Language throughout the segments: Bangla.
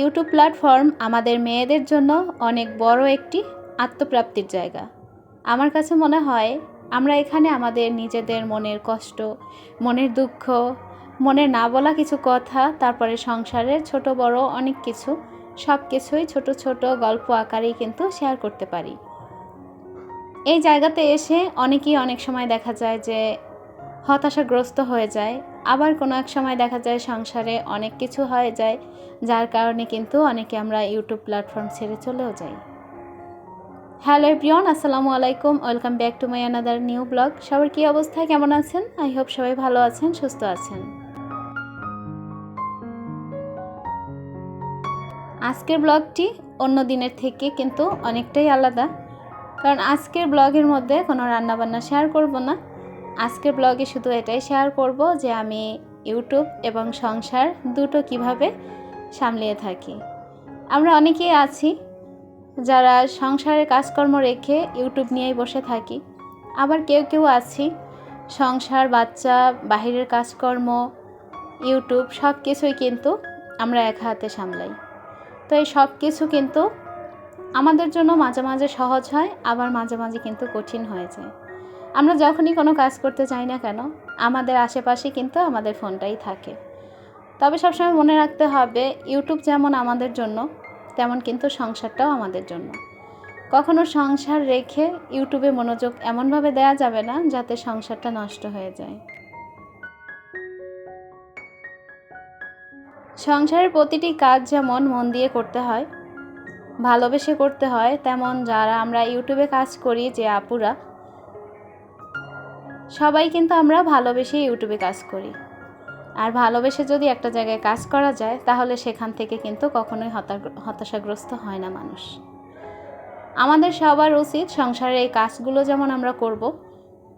ইউটিউব প্ল্যাটফর্ম আমাদের মেয়েদের জন্য অনেক বড় একটি আত্মপ্রাপ্তির জায়গা। আমার কাছে মনে হয় আমরা এখানে আমাদের নিজেদের মনের কষ্ট, মনের দুঃখ, মনের না বলা কিছু কথা, তারপরে সংসারের ছোট বড় অনেক কিছু, সব কিছুই ছোট ছোট গল্প আকারেই কিন্তু শেয়ার করতে পারি। এই জায়গাতে এসে অনেকেই অনেক সময় দেখা যায় যে হতাশাগ্রস্ত হয়ে যায়, আবার কোনো এক সময় দেখা যায় সংসারে অনেক কিছু হয়ে যায়, যার কারণে কিন্তু অনেকে আমরা ইউটিউব প্ল্যাটফর্ম ছেড়ে চলেও যাই। হ্যালো এভরিওয়ান, আসসালামু আলাইকুম, welcome back to my another new blog. সবার কী অবস্থা, কেমন আছেন? আই হোপ সবাই ভালো আছেন, সুস্থ আছেন। আজকের ব্লগটি অন্য দিনের থেকে কিন্তু অনেকটাই আলাদা, কারণ আজকের ব্লগের মধ্যে কোনো রান্নাবান্না শেয়ার করব না। আজকের ব্লগে শুধু এটাই শেয়ার করব যে আমি ইউটিউব এবং সংসার দুটো কিভাবে সামলিয়ে থাকি। আমরা অনেকেই আছি যারা সংসারের কাজকর্ম রেখে ইউটিউব নিয়েই বসে থাকি, আবার কেউ কেউ আছি সংসার, বাচ্চা, বাহিরের কাজকর্ম, ইউটিউব সব কিছুই কিন্তু আমরা এক হাতে সামলাই। তো এই সব কিছু কিন্তু আমাদের জন্য মাঝে মাঝে সহজ হয়, আবার মাঝে মাঝে কিন্তু কঠিন হয়ে যায়। আমরা যখনই কোনো কাজ করতে চাই না কেন, আমাদের আশেপাশে কিন্তু আমাদের ফোনটাই থাকে। তবে সবসময় মনে রাখতে হবে, ইউটিউব যেমন আমাদের জন্য, তেমন কিন্তু সংসারটাও আমাদের জন্য। কখনো সংসার রেখে ইউটিউবে মনোযোগ এমনভাবে দেওয়া যাবে না যাতে সংসারটা নষ্ট হয়ে যায়। সংসারের প্রতিটি কাজ যেমন মন দিয়ে করতে হয়, ভালোবেসে করতে হয়, তেমন যারা আমরা ইউটিউবে কাজ করি, যে আপুরা, সবাই কিন্তু আমরা ভালোবেসে ইউটিউবে কাজ করি। আর ভালোবেসে যদি একটা জায়গায় কাজ করা যায়, তাহলে সেখান থেকে কিন্তু কখনোই হতাশাগ্রস্ত হয় না মানুষ। আমাদের সবার উচিত সংসারের এই কাজগুলো যেমন আমরা করব,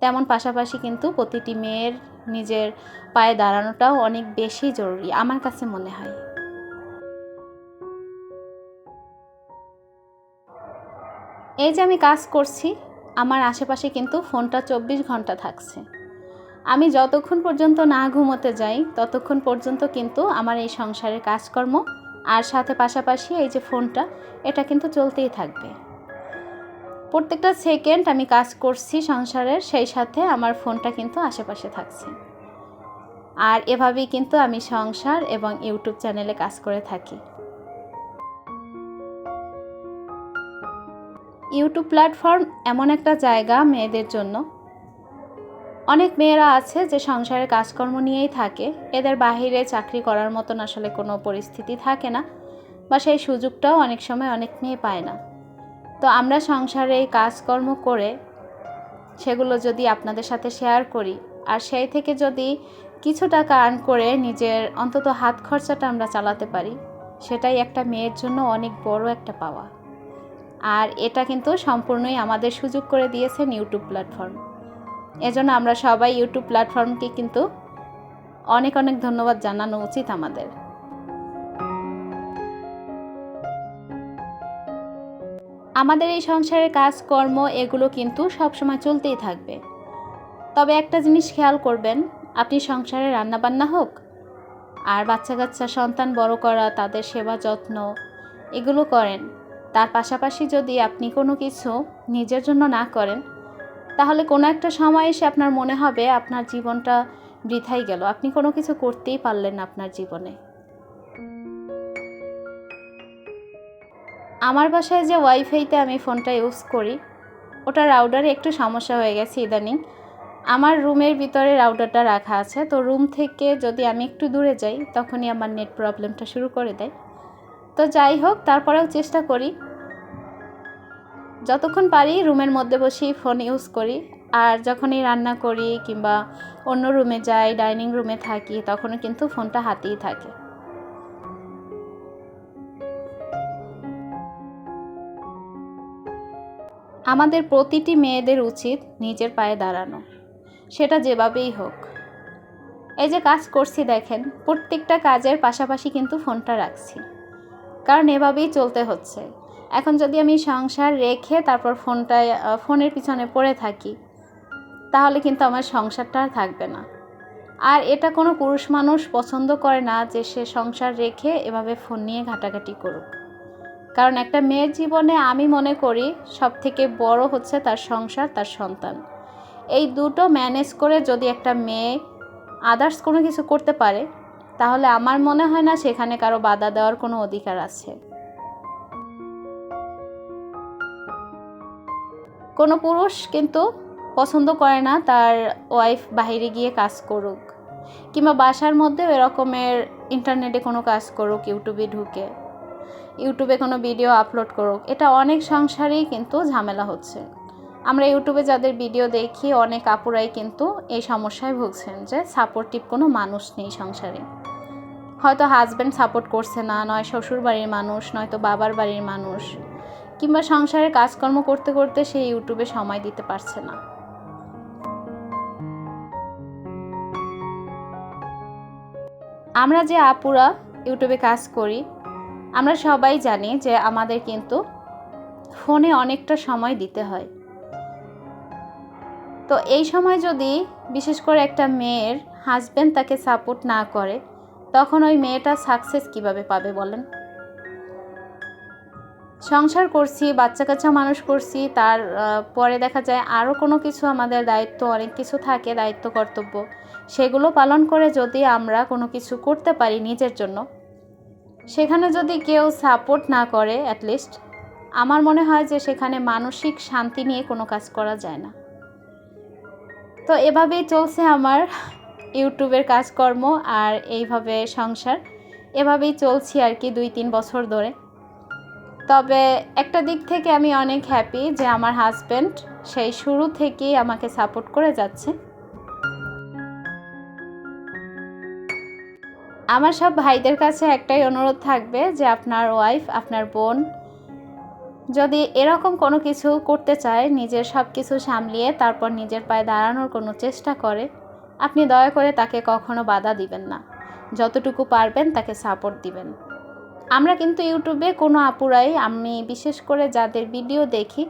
তেমন পাশাপাশি কিন্তু প্রতিটি মেয়ের নিজের পায়ে দাঁড়ানোটাও অনেক বেশি জরুরি আমার কাছে মনে হয়। এই যে আমি কাজ করছি, আমার আশেপাশে কিন্তু ফোনটা 24 ঘন্টা থাকছে। আমি যতক্ষণ পর্যন্ত না ঘুমোতে যাই, ততক্ষণ পর্যন্ত কিন্তু আমার এই সংসারের কাজকর্ম আর সাথে পাশাপাশি এই যে ফোনটা, এটা কিন্তু চলতেই থাকবে। প্রত্যেকটা সেকেন্ড আমি কাজ করছি সংসারের, সেই সাথে আমার ফোনটা কিন্তু আশেপাশে থাকছে। আর এভাবেই কিন্তু আমি সংসার এবং ইউটিউব চ্যানেলে কাজ করে থাকি। ইউটিউব প্ল্যাটফর্ম এমন একটা জায়গা মেয়েদের জন্য। অনেক মেয়েরা আছে যে সংসারের কাজকর্ম নিয়েই থাকে, এদের বাহিরে চাকরি করার মতন আসলে কোনো পরিস্থিতি থাকে না, বা সেই সুযোগটাও অনেক সময় অনেক মেয়ে পায় না। তো আমরা সংসারে এই কাজকর্ম করে সেগুলো যদি আপনাদের সাথে শেয়ার করি, আর সেই থেকে যদি কিছু টাকা আর্ন করে নিজের অন্তত হাত খরচাটা আমরা চালাতে পারি, সেটাই একটা মেয়ের জন্য অনেক বড় একটা পাওয়া। আর এটা কিন্তু সম্পূর্ণই আমাদের সুযোগ করে দিয়েছেন ইউটিউব প্ল্যাটফর্ম। এজন্য আমরা সবাই ইউটিউব প্ল্যাটফর্মকে কিন্তু অনেক অনেক ধন্যবাদ জানানো উচিত আমাদের। আমাদের এই সংসারের কাজকর্ম এগুলো কিন্তু সবসময় চলতেই থাকবে। তবে একটা জিনিস খেয়াল করবেন, আপনি সংসারে রান্নাবান্না হোক আর বাচ্চা কাচ্চা সন্তান বড় করা, তাদের সেবা যত্ন এগুলো করেন, তার পাশাপাশি যদি আপনি কোনো কিছু নিজের জন্য না করেন, তাহলে কোনো একটা সময় এসে আপনার মনে হবে আপনার জীবনটা বৃথাই গেল, আপনি কোনো কিছু করতেই পারলেন না আপনার জীবনে। আমার বাসায় যে ওয়াইফাইতে আমি ফোনটা ইউজ করি, ওটা রাউটারে একটু সমস্যা হয়ে গেছে ইদানিং। আমার রুমের ভিতরে রাউটারটা রাখা আছে, তো রুম থেকে যদি আমি একটু দূরে যাই, তখনই আমার নেট প্রবলেমটা শুরু করে দেয়। তো যাই হোক, তারপরেও চেষ্টা করি যতক্ষণ পারি রুমের মধ্যে বসেই ফোন ইউজ করি। আর যখনই রান্না করি কিংবা অন্য রুমে যাই, ডাইনিং রুমে থাকি, তখনও কিন্তু ফোনটা হাতেই থাকে। আমাদের প্রতিটি মেয়েদের উচিত নিজের পায়ে দাঁড়ানো, সেটা যেভাবেই হোক। এই যে কাজ করছি দেখেন, প্রত্যেকটা কাজের পাশাপাশি কিন্তু ফোনটা রাখছি, কারণ এভাবেই চলতে হচ্ছে। এখন যদি আমি সংসার রেখে তারপর ফোনের পিছনে পড়ে থাকি, তাহলে কিন্তু আমার সংসারটা আর থাকবে না। আর এটা কোনো পুরুষ মানুষ পছন্দ করে না যে সে সংসার রেখে এভাবে ফোন নিয়ে ঘাটাঘাটি করুক। কারণ একটা মেয়ের জীবনে আমি মনে করি সবথেকে বড় হচ্ছে তার সংসার, তার সন্তান। এই দুটো ম্যানেজ করে যদি একটা মেয়ে আদার্স কোনো কিছু করতে পারে, তাহলে আমার মনে হয় না সেখানে কারো বাধা দেওয়ার কোনো অধিকার আছে। কোনো পুরুষ কিন্তু পছন্দ করে না তার ওয়াইফ বাইরে গিয়ে কাজ করুক, কিংবা বাসার মধ্যে এরকমের ইন্টারনেটে কোনো কাজ করুক, ইউটিউবে কোনো ভিডিও আপলোড করুক। এটা অনেক সংসারেই কিন্তু ঝামেলা হচ্ছে। আমরা ইউটিউবে যাদের ভিডিও দেখি, অনেক আপুরাই কিন্তু এই সমস্যায় ভুগছেন যে সাপোর্টিভ কোনো মানুষ নেই সংসারে। হয়তো হাজব্যান্ড সাপোর্ট করছে না, নয় শ্বশুর বাড়ির মানুষ, নয়তো বাবার বাড়ির মানুষ, কিংবা সংসারের কাজকর্ম করতে করতে সে ইউটিউবে সময় দিতে পারছে না। আমরা যে আপুরা ইউটিউবে কাজ করি, আমরা সবাই জানি যে আমাদের কিন্তু ফোনে অনেকটা সময় দিতে হয়। তো এই সময় যদি বিশেষ করে একটা মেয়ের হাজব্যান্ড তাকে সাপোর্ট না করে, তখন ওই মেয়েটা সাকসেস কিভাবে পাবে বলেন? সংসার করছি, বাচ্চা কাচ্চা মানুষ করছি, তার পরে দেখা যায় আরও কোনো কিছু আমাদের দায়িত্ব, অনেক কিছু থাকে, দায়িত্ব কর্তব্য, সেগুলো পালন করে যদি আমরা কোনো কিছু করতে পারি নিজের জন্য, সেখানে যদি কেউ সাপোর্ট না করে, অ্যাটলিস্ট আমার মনে হয় যে সেখানে মানসিক শান্তি নিয়ে কোনো কাজ করা যায় না। তো এভাবেই চলছে আমার ইউটিউবের কাজকর্ম আর এইভাবে সংসার, এভাবেই চলছি আর কি 2-3 বছর ধরে। তবে একটা দিক থেকে আমি অনেক হ্যাপি যে আমার হাজব্যান্ড সেই শুরু থেকেই আমাকে সাপোর্ট করে যাচ্ছে। আমার সব ভাইদের কাছে একটাই অনুরোধ থাকবে যে আপনার ওয়াইফ, আপনার বোন যদি এরকম কোনো কিছু করতে চায়, নিজের সব কিছু সামলিয়ে তারপর নিজের পায়ে দাঁড়ানোর কোনো চেষ্টা করে, আপনি দয়া করে তাকে কখনো বাধা দিবেন না। যতটুকু পারবেন তাকে সাপোর্ট দিবেন। আমরা কিন্তু ইউটিউবে কোনো আপুরাই, আমি বিশেষ করে যাদের ভিডিও দেখি,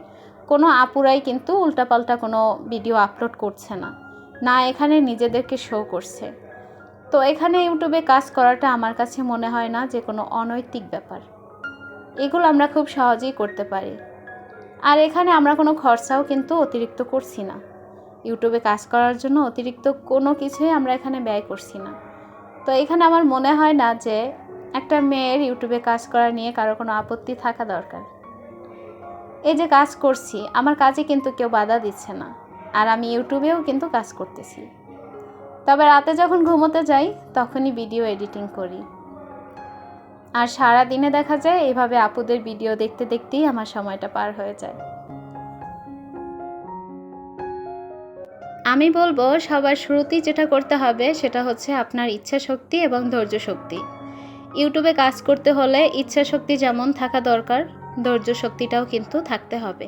কোনো আপুরাই কিন্তু উল্টাপাল্টা কোনো ভিডিও আপলোড করছে না, না এখানে নিজেদেরকে শো করছে। তো এখানে ইউটিউবে কাজ করাটা আমার কাছে মনে হয় না যে কোনো অনৈতিক ব্যাপার। এগুলো আমরা খুব সহজেই করতে পারি। আর এখানে আমরা কোনো খরচাও কিন্তু অতিরিক্ত করছি না। ইউটিউবে কাজ করার জন্য অতিরিক্ত কোনো কিছুই আমরা এখানে ব্যয় করছি না। তো এখানে আমার মনে হয় না যে একটা মেয়ের ইউটিউবে কাজ করা নিয়ে কারো কোনো আপত্তি থাকা দরকার। এই যে কাজ করছি, আমার কাজে কিন্তু কেউ বাধা দিচ্ছে না, আর আমি ইউটিউবেও কিন্তু কাজ করতেছি। তবে রাতে যখন ঘুমোতে যাই তখনই ভিডিও এডিটিং করি। আর সারা দিনে দেখা যায় এভাবে আপুদের ভিডিও দেখতে দেখতেই আমার সময়টা পার হয়ে যায়। আমি বলবো সবার শুরুতেই যেটা করতে হবে সেটা হচ্ছে আপনার ইচ্ছা শক্তি এবং ধৈর্য শক্তি। ইউটিউবে কাজ করতে হলে ইচ্ছা শক্তি যেমন থাকা দরকার, ধৈর্য শক্তিটাও কিন্তু থাকতে হবে।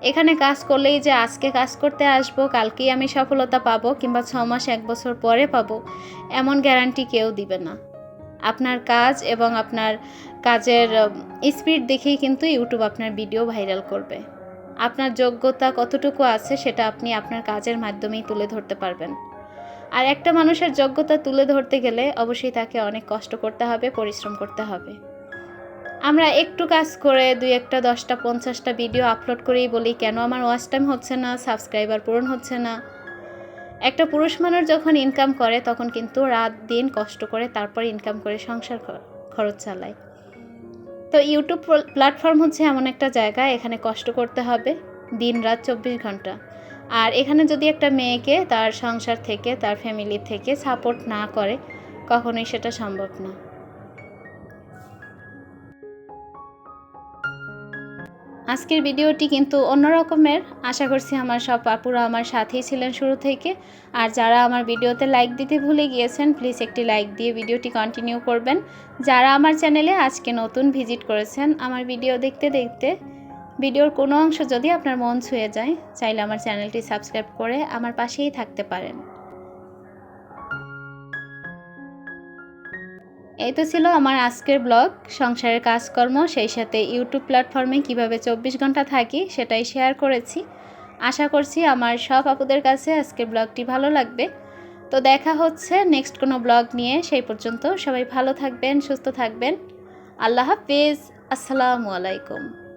এখানে কাজ করলেই যে আজকে কাজ করতে আসবো, কালকেই আমি সফলতা পাবো, কিংবা 6 মাস 1 বছর পরে পাবো, এমন গ্যারান্টি কেউ দিবে না। আপনার কাজ এবং আপনার কাজের স্পিড দেখেই কিন্তু ইউটিউব আপনার ভিডিও ভাইরাল করবে। আপনার যোগ্যতা কতটুকু আছে সেটা আপনি আপনার কাজের মাধ্যমেই তুলে ধরতে পারবেন। আর একটা মানুষের যোগ্যতা তুলে ধরতে গেলে অবশ্যই তাকে অনেক কষ্ট করতে হবে, পরিশ্রম করতে হবে। আমরা একটু কাজ করে 2-1টা 10টা 50টা ভিডিও আপলোড করেই বলি কেন আমার ওয়াচ টাইম হচ্ছে না, সাবস্ক্রাইবার পূরণ হচ্ছে না। একটা পুরুষ মানুষ যখন ইনকাম করে তখন কিন্তু রাত দিন কষ্ট করে তারপর ইনকাম করে সংসার খরচ চালায়। তো ইউটিউব প্ল্যাটফর্ম হচ্ছে এমন একটা জায়গা, এখানে কষ্ট করতে হবে দিন রাত 24 ঘন্টা। আর এখানে যদি একটা মেয়েকে তার সংসার থেকে, তার ফ্যামিলি থেকে সাপোর্ট না করে, কখনোই সেটা সম্ভব না। আজকের ভিডিওটি কিন্তু অন্যরকমের। আশা করছি আমার সব আপুরা আমার সাথেই ছিলেন শুরু থেকে। আর যারা আমার ভিডিওতে লাইক দিতে ভুলে গিয়েছেন, প্লিজ একটি লাইক দিয়ে ভিডিওটি কন্টিনিউ করবেন। যারা আমার চ্যানেলে আজকে নতুন ভিজিট করেছেন, আমার ভিডিও দেখতে দেখতে ভিডিওর কোনো অংশ যদি আপনার মন ছুঁয়ে যায়, চাইলে আমার চ্যানেলটি সাবস্ক্রাইব করে আমার পাশেই থাকতে পারেন। এই তো ছিল আমার আজকের ব্লগ, সংসারের কাজকর্ম, সেই সাথে ইউটিউব প্ল্যাটফর্মে কিভাবে 24 ঘন্টা থাকি সেটাই শেয়ার করেছি। আশা করছি আমার সব আপুদের কাছে আজকের ব্লগটি ভালো লাগবে। তো দেখা হচ্ছে নেক্সট কোনো ব্লগ নিয়ে। সেই পর্যন্ত সবাই ভালো থাকবেন, সুস্থ থাকবেন। আল্লাহ হাফিজ। আসসালামু আলাইকুম।